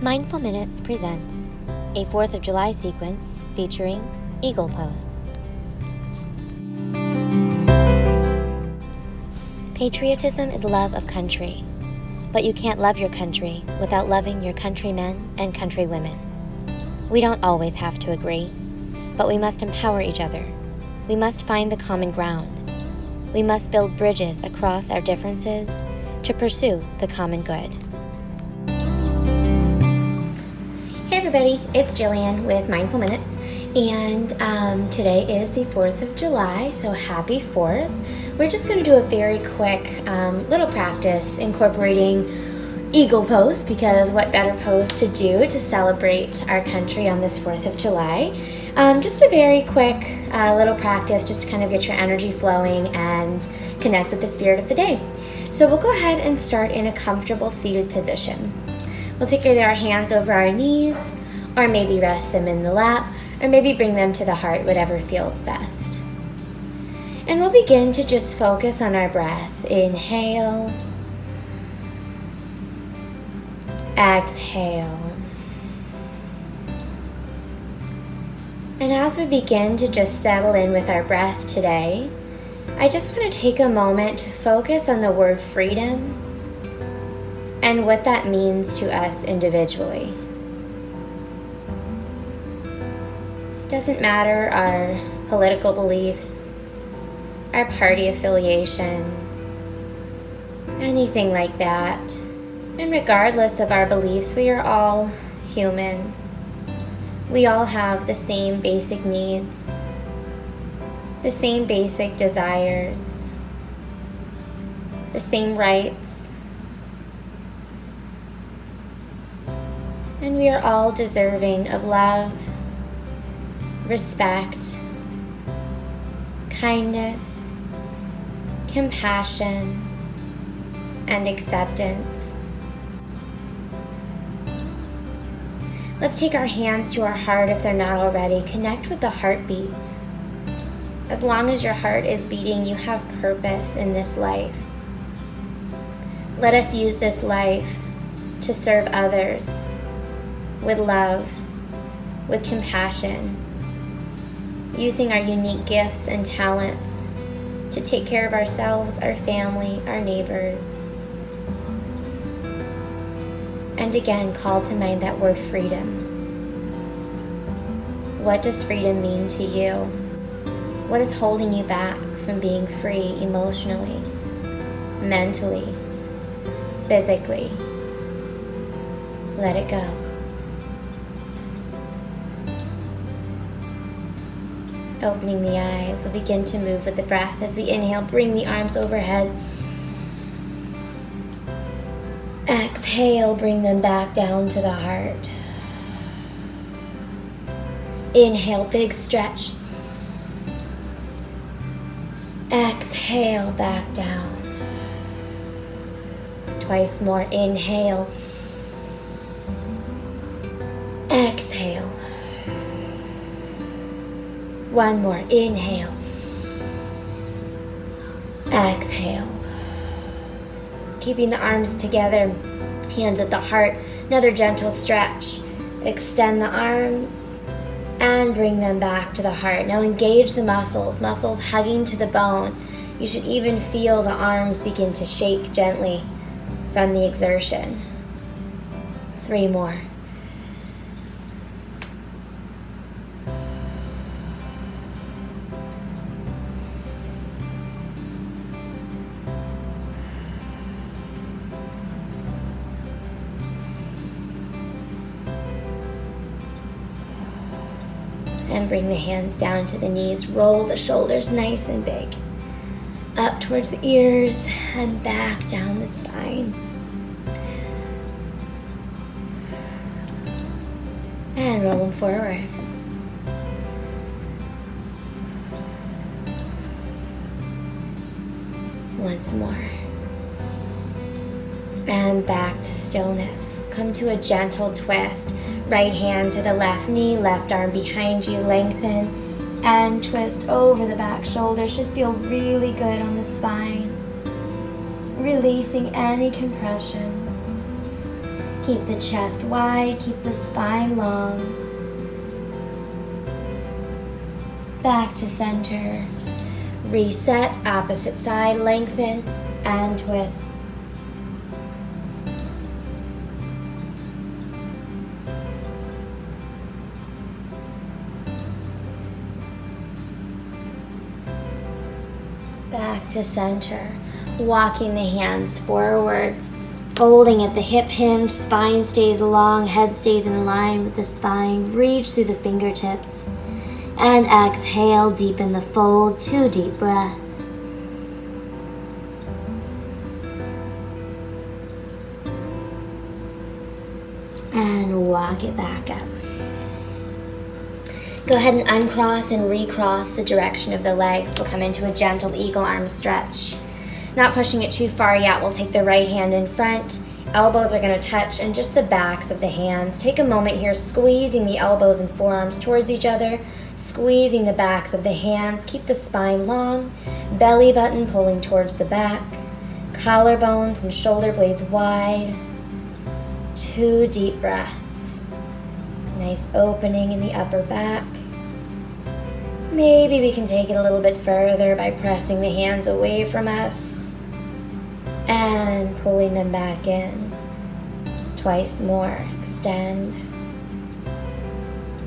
Mindful Minutes presents a 4th of July sequence featuring Eagle Pose. Patriotism is love of country, but you can't love your country without loving your countrymen and countrywomen. We don't always have to agree, but we must empower each other. We must find the common ground. We must build bridges across our differences to pursue the common good. Hey everybody, it's Jillian with Mindful Minutes, and today is the 4th of July, so happy 4th. We're just going to do a very quick little practice incorporating Eagle Pose, because what better pose to do to celebrate our country on this 4th of July. Just a very quick little practice just to kind of get your energy flowing and connect with the spirit of the day. So we'll go ahead and start in a comfortable seated position. We'll take either our hands over our knees, or maybe rest them in the lap, or maybe bring them to the heart, whatever feels best. And we'll begin to just focus on our breath. Inhale. Exhale. And as we begin to just settle in with our breath today, I just want to take a moment to focus on the word freedom and what that means to us individually. Doesn't matter our political beliefs, our party affiliation, anything like that. And regardless of our beliefs, we are all human. We all have the same basic needs, the same basic desires, the same rights. And we are all deserving of love, respect, kindness, compassion, and acceptance. Let's take our hands to our heart if they're not already. Connect with the heartbeat. As long as your heart is beating, you have purpose in this life. Let us use this life to serve others with love, with compassion, using our unique gifts and talents to take care of ourselves, our family, our neighbors. And again, call to mind that word freedom. What does freedom mean to you? What is holding you back from being free emotionally, mentally, physically? Let it go. Opening the eyes, we'll begin to move with the breath. As we inhale, bring the arms overhead. Exhale, bring them back down to the heart. Inhale, big stretch. Exhale, back down. Twice more, inhale. Exhale. One more, inhale. Exhale. Keeping the arms together, hands at the heart. Another gentle stretch. Extend the arms and bring them back to the heart. Now engage the muscles hugging to the bone. You should even feel the arms begin to shake gently from the exertion. 3 more. And bring the hands down to the knees. Roll the shoulders nice and big. Up towards the ears and back down the spine. And roll them forward. Once more. And back to stillness. Come to a gentle twist. Right hand to the left knee, left arm behind you, lengthen and twist over the back shoulder. Should feel really good on the spine. Releasing any compression. Keep the chest wide, keep the spine long. Back to center. Reset, opposite side, lengthen and twist. Back to center. Walking the hands forward. Folding at the hip hinge, spine stays long, head stays in line with the spine. Reach through the fingertips. And exhale, deepen the fold, 2 deep breaths. And walk it back up. Go ahead and uncross and recross the direction of the legs. We'll come into a gentle eagle arm stretch. Not pushing it too far yet, we'll take the right hand in front. Elbows are going to touch and just the backs of the hands. Take a moment here, squeezing the elbows and forearms towards each other, squeezing the backs of the hands. Keep the spine long, belly button pulling towards the back, collarbones and shoulder blades wide. 2 deep breaths. Nice opening in the upper back. Maybe we can take it a little bit further by pressing the hands away from us and pulling them back in. Twice more. Extend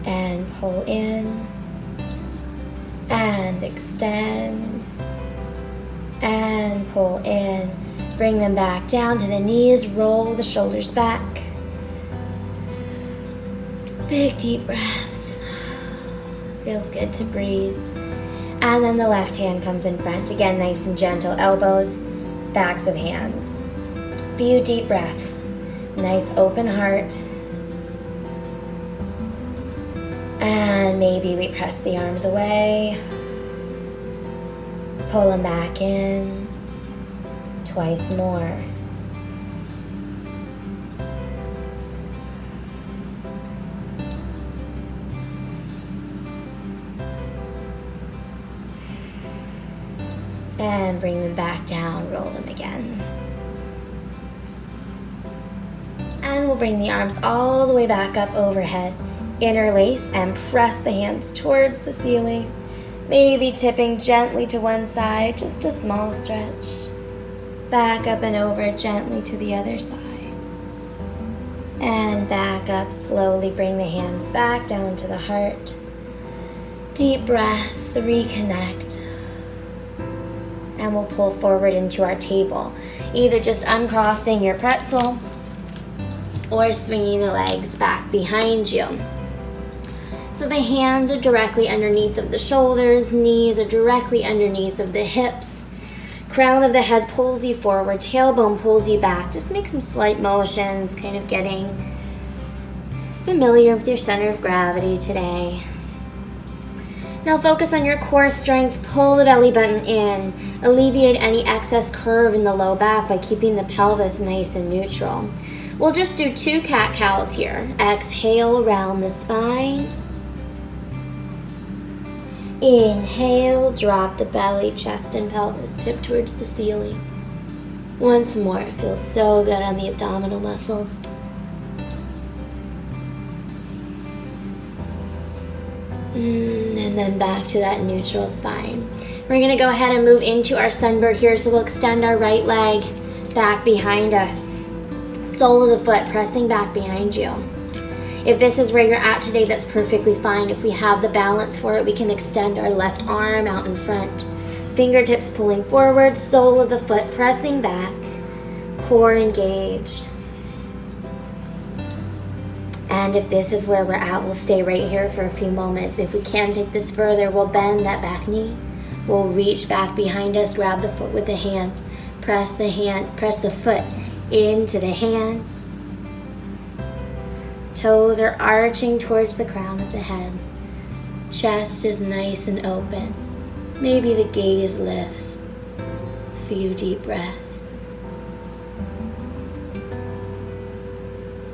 and pull in and extend and pull in. Bring them back down to the knees. Roll the shoulders back. Big deep breaths. Feels good to breathe. And then the left hand comes in front. Again, nice and gentle. Elbows, backs of hands. Few deep breaths. Nice open heart. And maybe we press the arms away. Pull them back in. Twice more. And bring them back down, roll them again. And we'll bring the arms all the way back up overhead. Interlace and press the hands towards the ceiling. Maybe tipping gently to one side, just a small stretch. Back up and over gently to the other side. And back up slowly, bring the hands back down to the heart. Deep breath, reconnect. And we'll pull forward into our table. Either just uncrossing your pretzel or swinging the legs back behind you. So the hands are directly underneath of the shoulders, knees are directly underneath of the hips. Crown of the head pulls you forward, tailbone pulls you back. Just make some slight motions, kind of getting familiar with your center of gravity today. Now focus on your core strength, pull the belly button in, alleviate any excess curve in the low back by keeping the pelvis nice and neutral. We'll just do 2 cat-cows here. Exhale, round the spine. Inhale, drop the belly, chest and pelvis, tip towards the ceiling. Once more, it feels so good on the abdominal muscles. And then back to that neutral spine. We're going to go ahead and move into our sunbird here, so we'll extend our right leg back behind us. Sole of the foot pressing back behind you. If this is where you're at today, that's perfectly fine. If we have the balance for it, we can extend our left arm out in front. Fingertips pulling forward, sole of the foot pressing back, core engaged. And if this is where we're at, we'll stay right here for a few moments. If we can take this further, we'll bend that back knee. We'll reach back behind us, grab the foot with the hand, press the foot into the hand. Toes are arching towards the crown of the head. Chest is nice and open. Maybe the gaze lifts. Few deep breaths.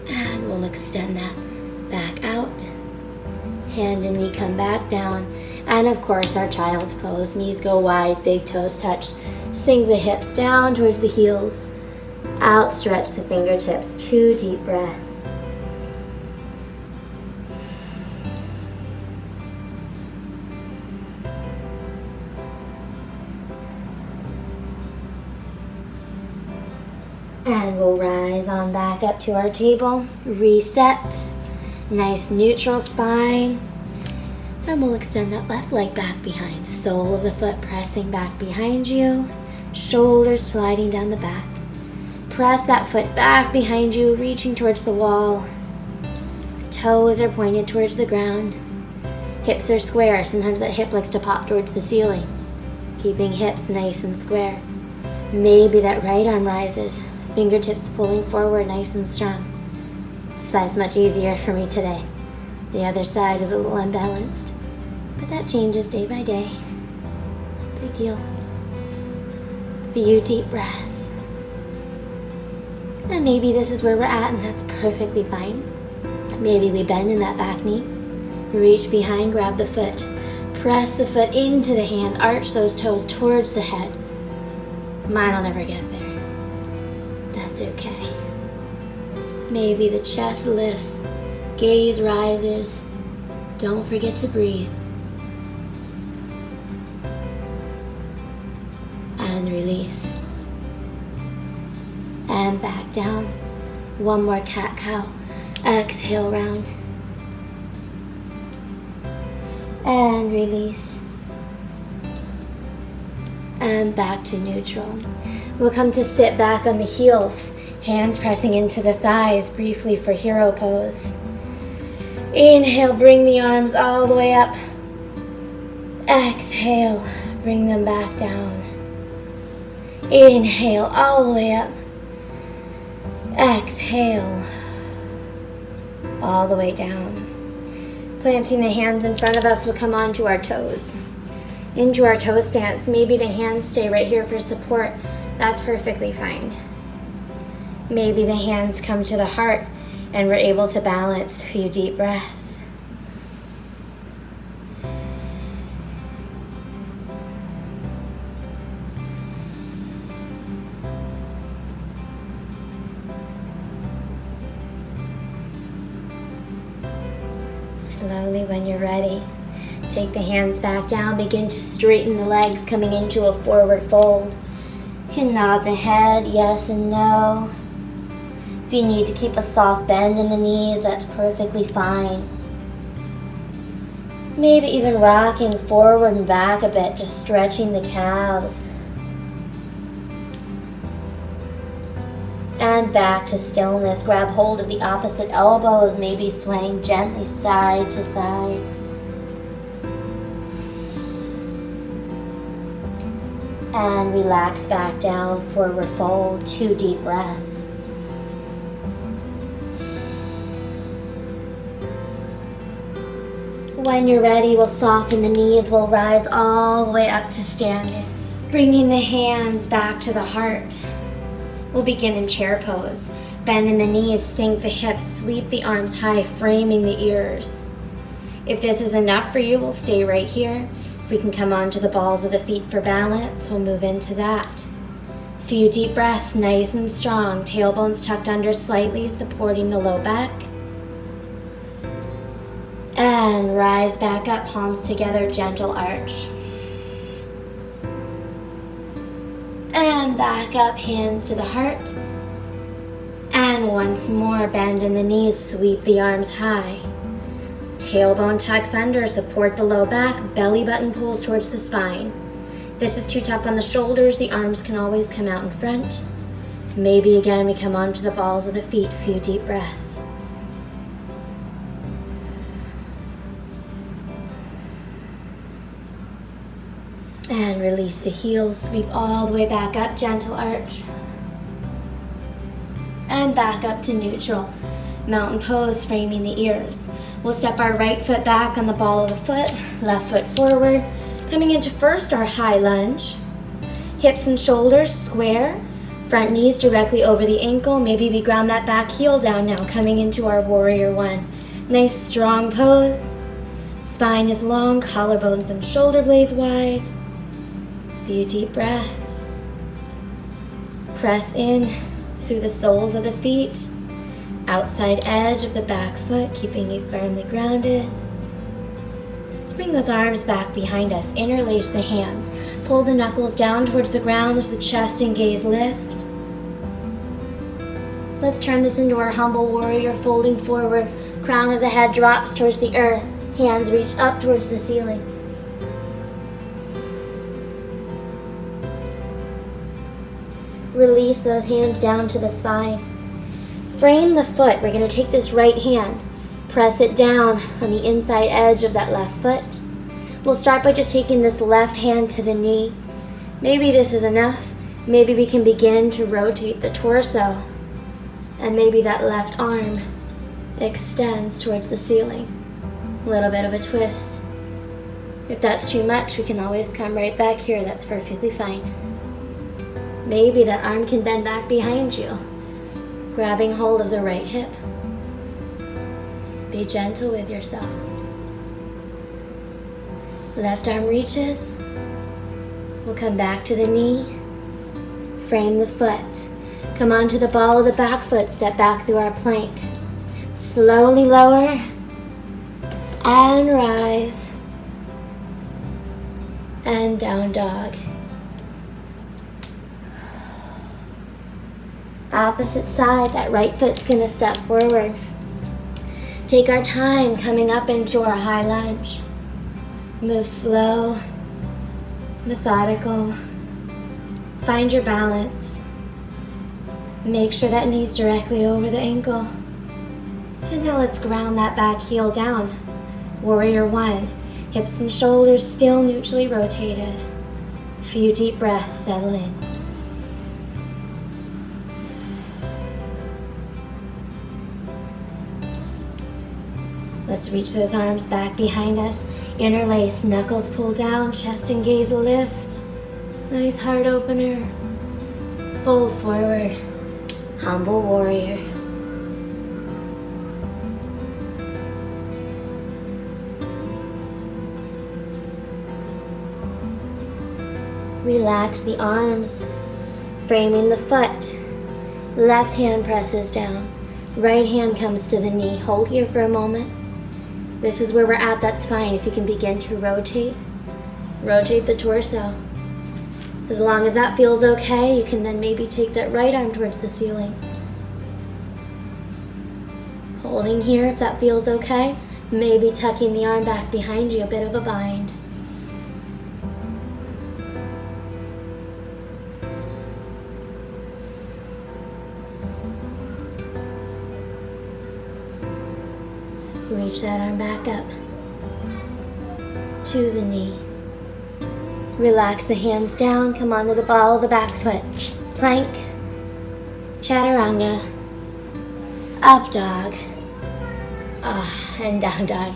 And we'll extend that back out. Hand and knee come back down. And of course our child's pose. Knees go wide, big toes touch. Sink the hips down towards the heels. Outstretch the fingertips, 2 deep breaths. And we'll rise on back up to our table, reset, nice neutral spine. And we'll extend that left leg back behind, sole of the foot pressing back behind you, shoulders sliding down the back. Press that foot back behind you, reaching towards the wall. Toes are pointed towards the ground. Hips are square. Sometimes that hip likes to pop towards the ceiling. Keeping hips nice and square. Maybe that right arm rises. Fingertips pulling forward nice and strong. This side's much easier for me today. The other side is a little unbalanced. But that changes day by day. Big deal. Few deep breaths. And maybe this is where we're at, and that's perfectly fine. Maybe we bend in that back knee. Reach behind, grab the foot. Press the foot into the hand. Arch those toes towards the head. Mine'll never get there. That's okay. Maybe the chest lifts, gaze rises. Don't forget to breathe. And release. And back down. One more cat-cow. Exhale round. And release. And back to neutral. We'll come to sit back on the heels, hands pressing into the thighs briefly for hero pose. Inhale, bring the arms all the way up. Exhale, bring them back down. Inhale, all the way up. Exhale, all the way down. Planting the hands in front of us, we'll come onto our toes. Into our toe stance. Maybe the hands stay right here for support. That's perfectly fine. Maybe the hands come to the heart and we're able to balance. A few deep breaths. Slowly, when you're ready, take the hands back down. Begin to straighten the legs, coming into a forward fold. You can nod the head, yes and no. If you need to keep a soft bend in the knees, that's perfectly fine. Maybe even rocking forward and back a bit, just stretching the calves. And back to stillness. Grab hold of the opposite elbows, maybe swaying gently side to side. And relax back down, forward fold, 2 deep breaths. When you're ready, we'll soften the knees, we'll rise all the way up to standing. Bringing the hands back to the heart. We'll begin in chair pose. Bend in the knees, sink the hips, sweep the arms high, framing the ears. If this is enough for you, we'll stay right here. If we can come onto the balls of the feet for balance, we'll move into that. Few deep breaths, nice and strong. Tailbones tucked under slightly, supporting the low back. And rise back up, palms together, gentle arch. And back up, hands to the heart. And once more, bend in the knees, sweep the arms high. Tailbone tucks under, support the low back, belly button pulls towards the spine. If this is too tough on the shoulders, the arms can always come out in front. Maybe again we come onto the balls of the feet, few deep breaths. And release the heels, sweep all the way back up, gentle arch. And back up to neutral. Mountain pose, framing the ears. We'll step our right foot back on the ball of the foot, left foot forward. Coming into first, our high lunge. Hips and shoulders square. Front knees directly over the ankle. Maybe we ground that back heel down now, coming into our warrior one. Nice strong pose. Spine is long, collarbones and shoulder blades wide. Few deep breaths. Press in, through the soles of the feet, outside edge of the back foot, keeping you firmly grounded. Let's bring those arms back behind us. Interlace the hands. Pull the knuckles down towards the ground as the chest and gaze lift. Let's turn this into our humble warrior, folding forward. Crown of the head drops towards the earth. Hands reach up towards the ceiling. Release those hands down to the spine. Frame the foot. We're going to take this right hand, press it down on the inside edge of that left foot. We'll start by just taking this left hand to the knee. Maybe this is enough. Maybe we can begin to rotate the torso. And maybe that left arm extends towards the ceiling. A little bit of a twist. If that's too much, we can always come right back here. That's perfectly fine. Maybe that arm can bend back behind you, grabbing hold of the right hip. Be gentle with yourself. Left arm reaches. We'll come back to the knee. Frame the foot. Come onto the ball of the back foot. Step back through our plank. Slowly lower and rise. And down dog. Opposite side, that right foot's going to step forward. Take our time coming up into our high lunge. Move slow, methodical. Find your balance. Make sure that knee's directly over the ankle. And now let's ground that back heel down. Warrior one. Hips and shoulders still neutrally rotated. A few deep breaths, settle in. Let's reach those arms back behind us. Interlace, knuckles pull down, chest and gaze lift. Nice heart opener. Fold forward. Humble warrior. Relax the arms, framing the foot. Left hand presses down. Right hand comes to the knee. Hold here for a moment. This is where we're at, that's fine. If you can begin to rotate the torso. As long as that feels okay, you can then maybe take that right arm towards the ceiling. Holding here if that feels okay. Maybe tucking the arm back behind you, a bit of a bind. Reach that arm back up to the knee. Relax the hands down, come onto the ball of the back foot. Plank, chaturanga, up dog, and down dog.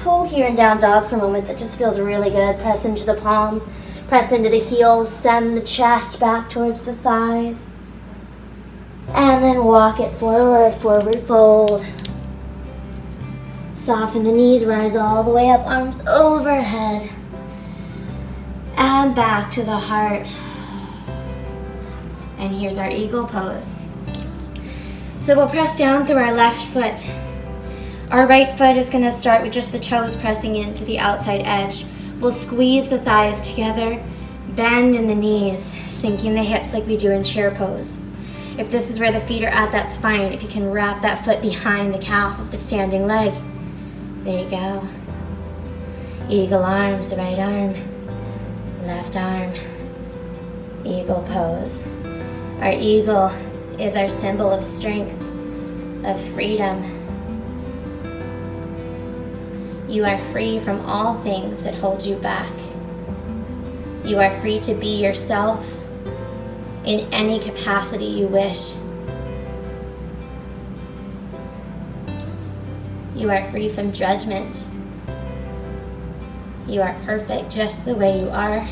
Hold here in down dog for a moment. That just feels really good. Press into the palms, press into the heels, send the chest back towards the thighs. And then walk it forward, forward fold. Soften the knees, rise all the way up, arms overhead. And back to the heart. And here's our eagle pose. So we'll press down through our left foot. Our right foot is going to start with just the toes pressing into the outside edge. We'll squeeze the thighs together, bend in the knees, sinking the hips like we do in chair pose. If this is where the feet are at, that's fine. If you can wrap that foot behind the calf of the standing leg. There you go. Eagle arms, right arm, left arm, eagle pose. Our eagle is our symbol of strength, of freedom. You are free from all things that hold you back. You are free to be yourself in any capacity you wish. You are free from judgment. You are perfect just the way you are.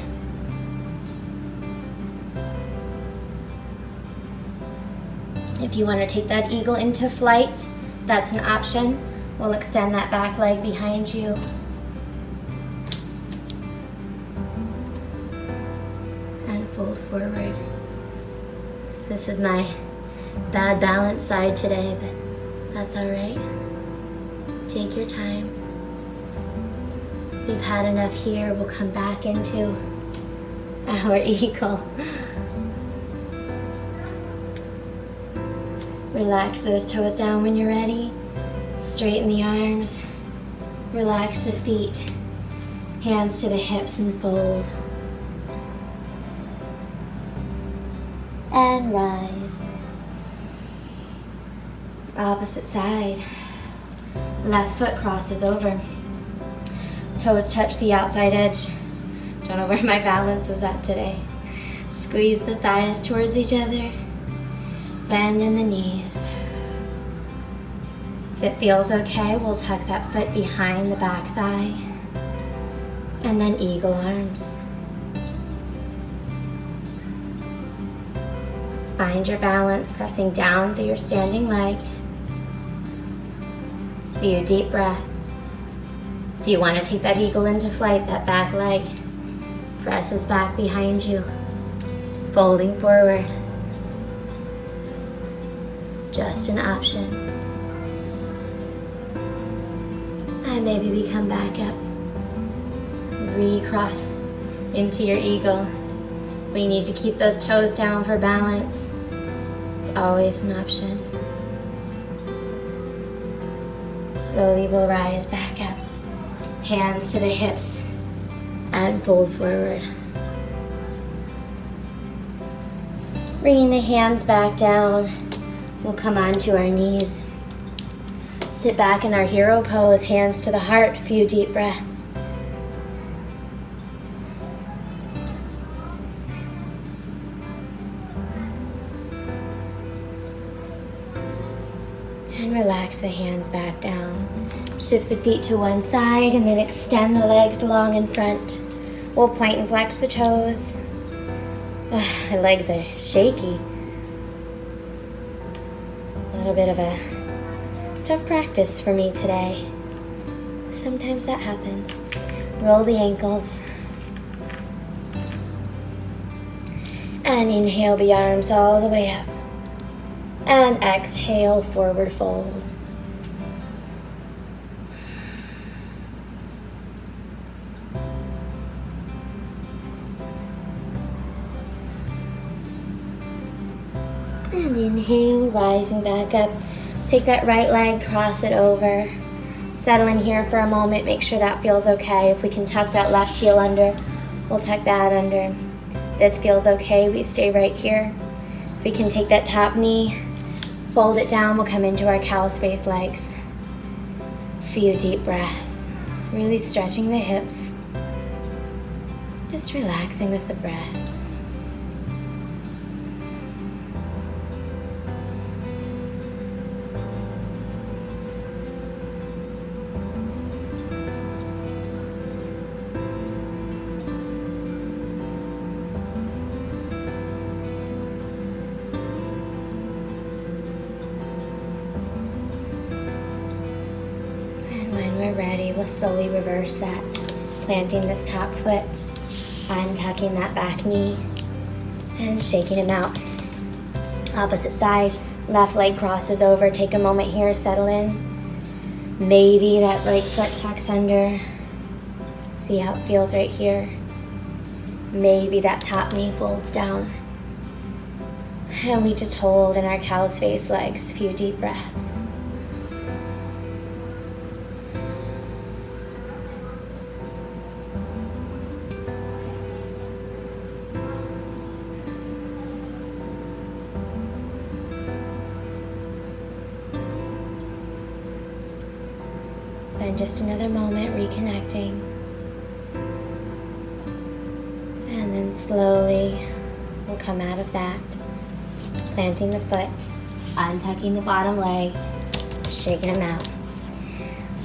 If you want to take that eagle into flight, that's an option. We'll extend that back leg behind you. forward. This is my bad balance side today, but that's all right. Take your time. We've had enough here. We'll come back into our eagle. Relax those toes down when you're ready. Straighten the arms. Relax the feet. Hands to the hips and fold. And rise. Opposite side. Left foot crosses over. Toes touch the outside edge. Don't know where my balance is at today. Squeeze the thighs towards each other. Bend in the knees. If it feels okay, we'll tuck that foot behind the back thigh. And then eagle arms. Find your balance, pressing down through your standing leg. Few deep breaths. If you want to take that eagle into flight, that back leg presses back behind you, folding forward. Just an option. And maybe we come back up. Recross into your eagle. We need to keep those toes down for balance. It's always an option. Slowly we'll rise back up. Hands to the hips and fold forward. Bringing the hands back down, we'll come onto our knees. Sit back in our hero pose, hands to the heart, few deep breaths. And relax the hands back down. Shift the feet to one side and then extend the legs long in front. We'll point and flex the toes. My legs are shaky. A little bit of a tough practice for me today. Sometimes that happens. Roll the ankles. And inhale the arms all the way up. And exhale, forward fold. And inhale, rising back up. Take that right leg, cross it over. Settle in here for a moment, make sure that feels okay. If we can tuck that left heel under, we'll tuck that under. This feels okay, we stay right here. We can take that top knee, fold it down, we'll come into our cow's face legs. Few deep breaths, really stretching the hips. Just relaxing with the breath. When we're ready, we'll slowly reverse that, planting this top foot, untucking that back knee, and shaking him out. Opposite side, left leg crosses over. Take a moment here, settle in. Maybe that right foot tucks under. See how it feels right here. Maybe that top knee folds down. And we just hold in our cow's face legs, few deep breaths. Spend just another moment reconnecting. And then slowly we'll come out of that, planting the foot, untucking the bottom leg, shaking them out.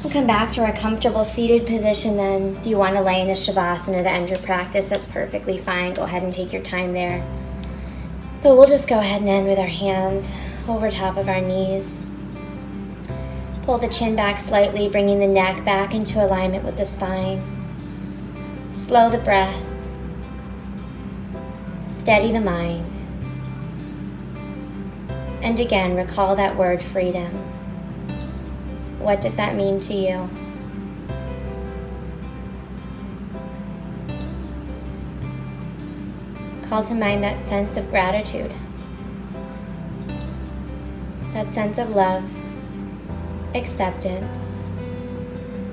We'll come back to our comfortable seated position then. If you want to lay in a Shavasana to end your practice, that's perfectly fine. Go ahead and take your time there. But we'll just go ahead and end with our hands over top of our knees. Pull the chin back slightly, bringing the neck back into alignment with the spine. Slow the breath. Steady the mind. And again, recall that word freedom. What does that mean to you? Call to mind that sense of gratitude, that sense of love, acceptance,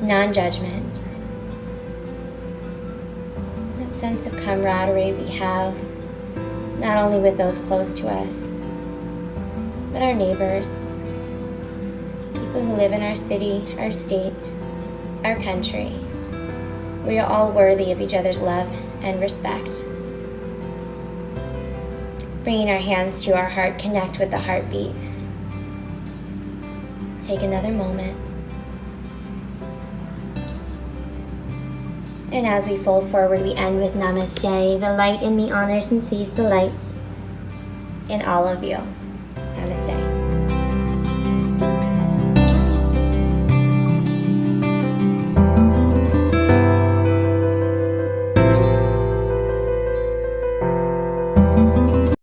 non-judgment, that sense of camaraderie we have not only with those close to us, but our neighbors, people who live in our city, our state, our country. We are all worthy of each other's love and respect. Bringing our hands to our heart, connect with the heartbeat. Take another moment. And as we fold forward, we end with Namaste. The light in me honors and sees the light in all of you. Namaste.